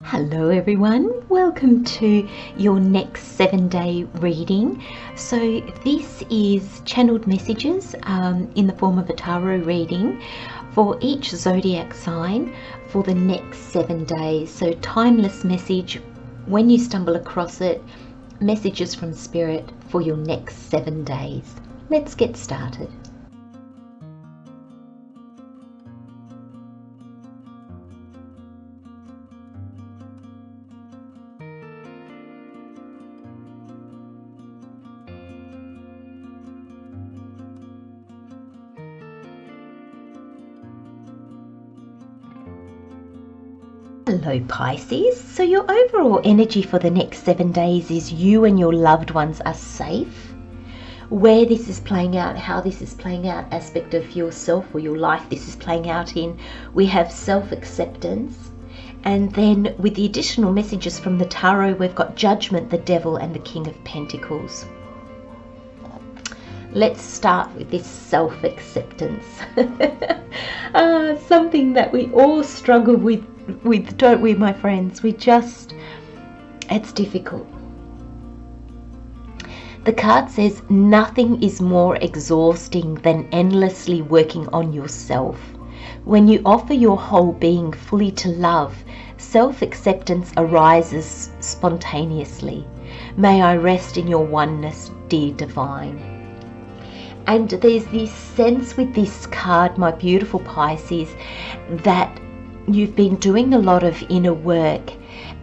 Hello everyone, welcome to your next 7-day reading. So this is channeled messages in the form of a tarot reading for each zodiac sign for the next 7 days. So timeless message when you stumble across it, messages from Spirit for your next 7 days. Let's get started. Hello Pisces, so your overall energy for the next 7 days is you and your loved ones are safe. Where this is playing out, how this is playing out, aspect of yourself or your life this is playing out in, we have self-acceptance. And then with the additional messages from the tarot, we've got Judgment, the Devil and the King of Pentacles. Let's start with this self-acceptance. Something that we all struggle with, don't we, my friends? It's difficult. The card says nothing is more exhausting than endlessly working on yourself. When you offer your whole being fully to love, self-acceptance arises spontaneously. May I rest in your oneness, dear divine. And there's this sense with this card, my beautiful Pisces, that you've been doing a lot of inner work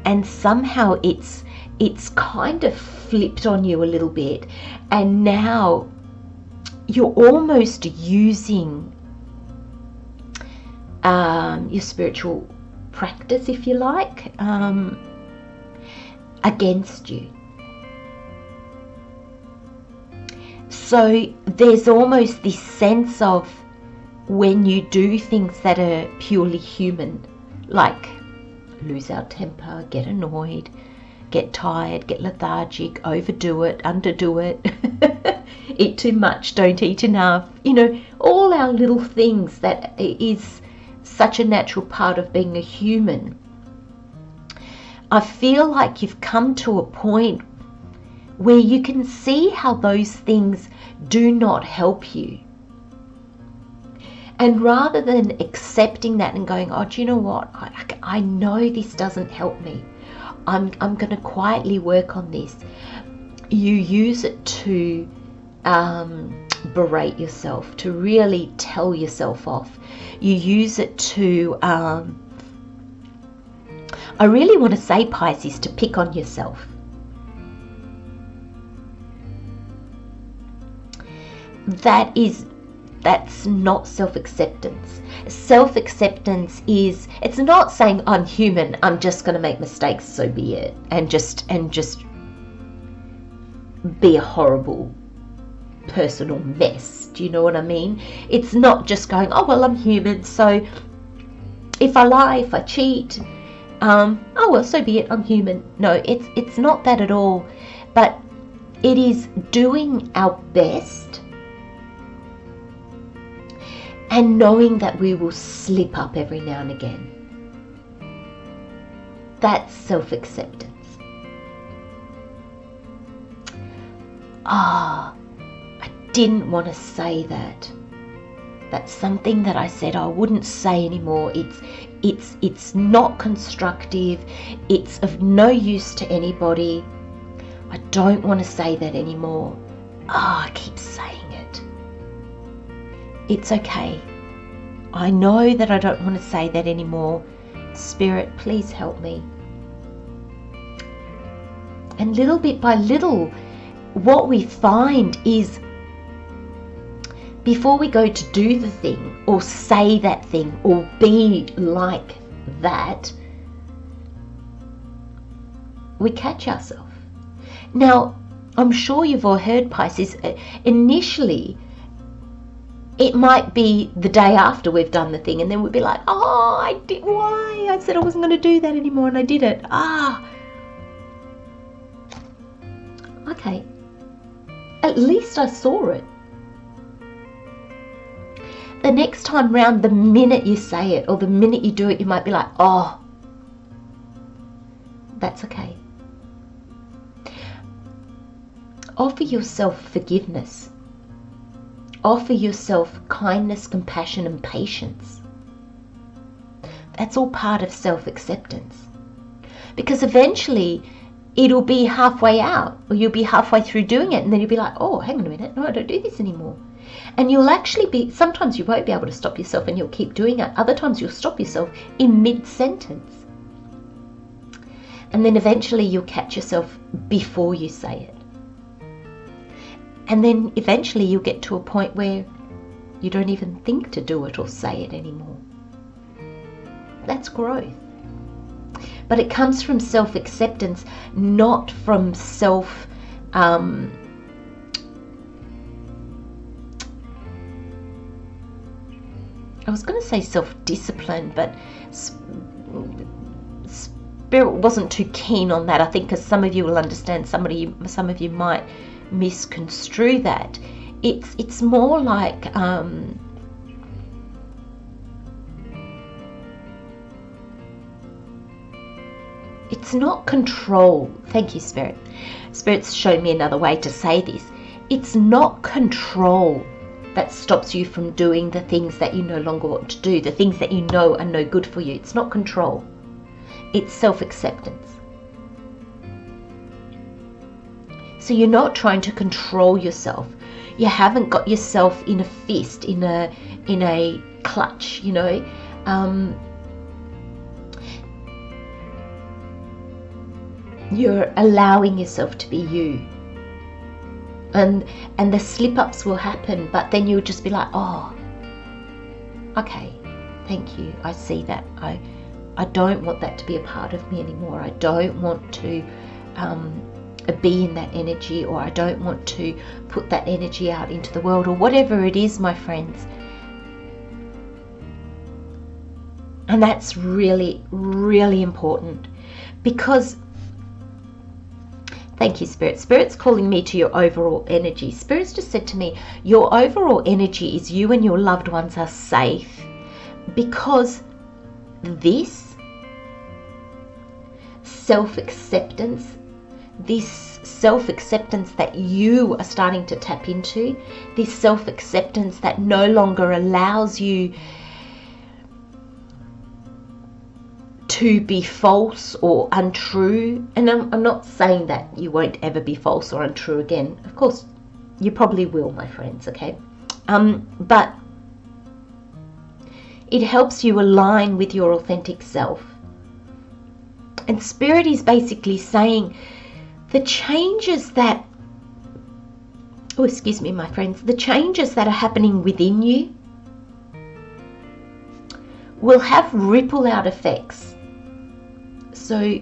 and somehow it's kind of flipped on you a little bit, and now you're almost using your spiritual practice, if you like, against you. So there's almost this sense of when you do things that are purely human, like lose our temper, get annoyed, get tired, get lethargic, overdo it, underdo it, eat too much, don't eat enough, all our little things that is such a natural part of being a human. I feel like you've come to a point where you can see how those things do not help you. And rather than accepting that and going, oh, do you know what? I know this doesn't help me. I'm going to quietly work on this. You use it to berate yourself, to really tell yourself off. You use it to, I really want to say, Pisces, to pick on yourself. That's not self-acceptance. Self-acceptance is, it's not saying I'm human, I'm just going to make mistakes, so be it, and just be a horrible personal mess. Do you know what I mean? It's not just going, oh well, I'm human, so if I lie, if I cheat, oh well, so be it, I'm human. No, it's not that at all, but it is doing our best and knowing that we will slip up every now and again. That's self-acceptance. I didn't want to say that. That's something that I said I wouldn't say anymore. It's not constructive. It's of no use to anybody. I don't want to say that anymore. I keep saying it. It's okay. I know that I don't want to say that anymore. Spirit, please help me. And little bit by little, what we find is before we go to do the thing or say that thing or be like that, we catch ourselves. Now, I'm sure you've all heard, Pisces, initially it might be the day after we've done the thing, and then we'd be like, oh, why? I said I wasn't going to do that anymore, and I did it. Okay. At least I saw it. The next time round, the minute you say it or the minute you do it, you might be like, oh, That's okay. Offer yourself forgiveness. Offer yourself kindness, compassion, and patience. That's all part of self-acceptance. Because eventually it'll be halfway out, or you'll be halfway through doing it, and then you'll be like, oh, hang on a minute, no, I don't do this anymore. And you'll actually be, sometimes you won't be able to stop yourself and you'll keep doing it. Other times you'll stop yourself in mid-sentence. And then eventually you'll catch yourself before you say it. And then eventually you'll get to a point where you don't even think to do it or say it anymore. That's growth. But it comes from self-acceptance, not from I was going to say self-discipline, but Spirit wasn't too keen on that. I think because some of you will understand, some of you might misconstrue that. It's more like it's not control. Thank you, Spirit. Spirit's shown me another way to say this. It's not control that stops you from doing the things that you no longer want to do, the things that you know are no good for you. It's not control. It's self-acceptance. So you're not trying to control yourself. You haven't got yourself in a fist, in a clutch, you know. You're allowing yourself to be you. And the slip-ups will happen, but then you'll just be like, oh, okay, thank you, I see that. I don't want that to be a part of me anymore. I don't want to be in that energy, or I don't want to put that energy out into the world, or whatever it is, my friends. And that's really, really important, because thank you, Spirit. Spirit's calling me to your overall energy. Spirit's just said to me, your overall energy is you and your loved ones are safe, because this self-acceptance, that you are starting to tap into, this self-acceptance that no longer allows you to be false or untrue. And I'm not saying that you won't ever be false or untrue again. Of course, you probably will, my friends, okay? But it helps you align with your authentic self. And Spirit is basically saying the changes that, oh, excuse me, my friends, the changes that are happening within you will have ripple out effects. So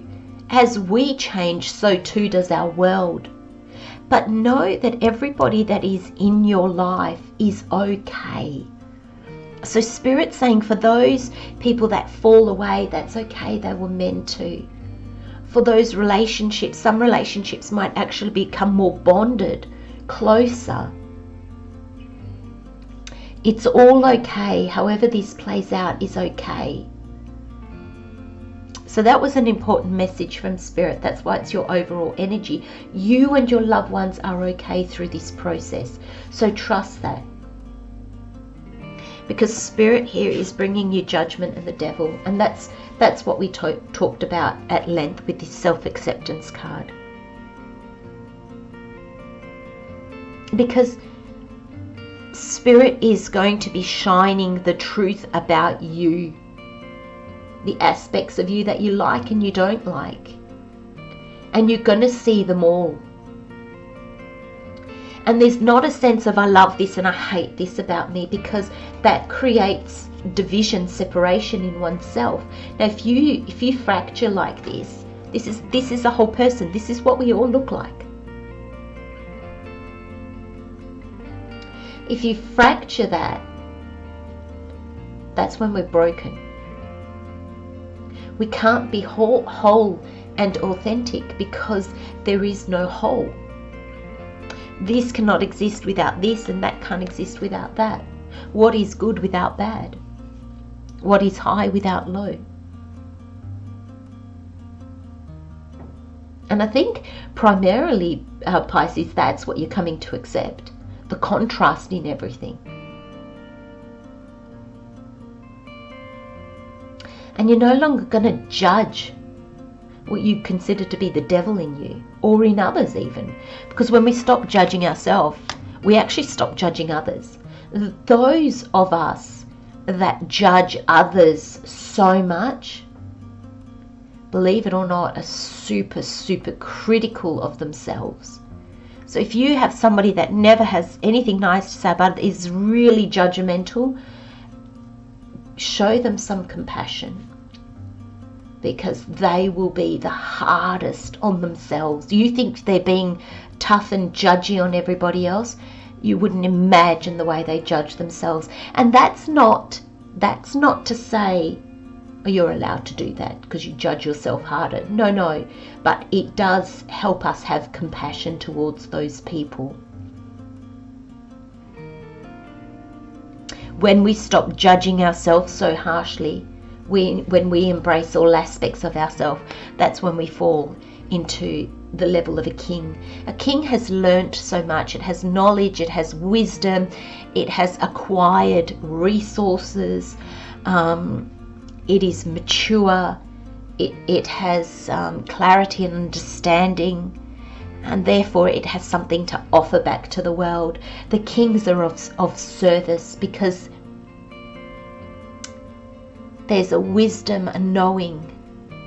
as we change, so too does our world. But know that everybody that is in your life is okay. So Spirit's saying for those people that fall away, that's okay, they were meant to. For those relationships, some relationships might actually become more bonded, closer. It's all okay. However this plays out is okay. So that was an important message from Spirit. That's why it's your overall energy. You and your loved ones are okay through this process. So trust that. Because Spirit here is bringing you judgment and the devil. And that's what we talked about at length with this self-acceptance card. Because Spirit is going to be shining the truth about you. The aspects of you that you like and you don't like. And you're going to see them all. And there's not a sense of I love this and I hate this about me, because that creates division, separation in oneself. Now if you fracture like this is a whole person. This is what we all look like. If you fracture that, that's when we're broken. We can't be whole and authentic because there is no whole. This cannot exist without this, and that can't exist without that. What is good without bad? What is high without low? And I think primarily, Pisces, that's what you're coming to accept. The contrast in everything. And you're no longer going to judge what you consider to be the devil in you, or in others even. Because when we stop judging ourselves, we actually stop judging others. Those of us that judge others so much, believe it or not, are super, super critical of themselves. So if you have somebody that never has anything nice to say about it, is really judgmental, show them some compassion, because they will be the hardest on themselves. You think they're being tough and judgy on everybody else? You wouldn't imagine the way they judge themselves. And that's not to say, oh, you're allowed to do that because you judge yourself harder. No. But it does help us have compassion towards those people. When we stop judging ourselves so harshly, when we embrace all aspects of ourselves, that's when we fall into the level of a king. A king has learnt so much. It has knowledge, it has wisdom, it has acquired resources, it is mature, it has clarity and understanding, and therefore it has something to offer back to the world. The kings are of service because there's a wisdom, a knowing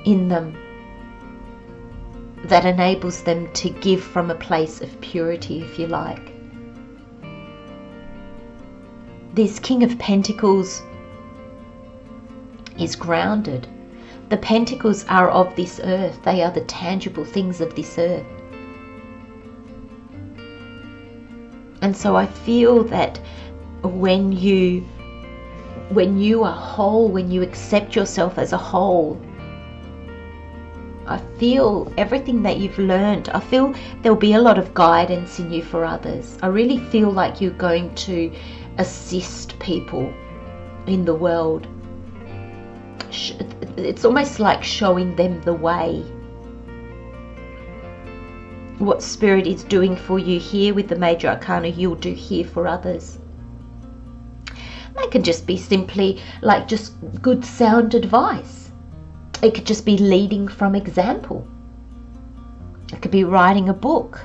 in them that enables them to give from a place of purity, if you like. This King of Pentacles is grounded. The pentacles are of this earth. They are the tangible things of this earth. And so I feel that when you are whole, when you accept yourself as a whole, I feel everything that you've learned, I feel there'll be a lot of guidance in you for others. I really feel like you're going to assist people in the world. It's almost like showing them the way. What Spirit is doing for you here with the Major Arcana, you'll do here for others. That can just be simply like just good sound advice. It could just be leading from example. It could be writing a book,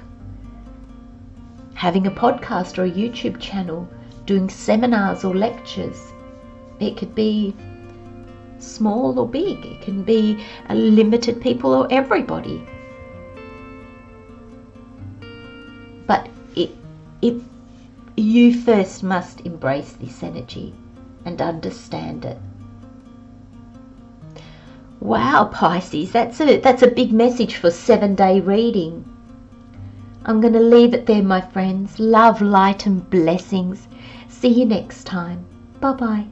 having a podcast or a YouTube channel, doing seminars or lectures. It could be small or big. It can be a limited people or everybody. But you first must embrace this energy and understand it. Wow, Pisces, that's a big message for 7-day reading. I'm going to leave it there, my friends. Love, light and blessings. See you next time. Bye-bye.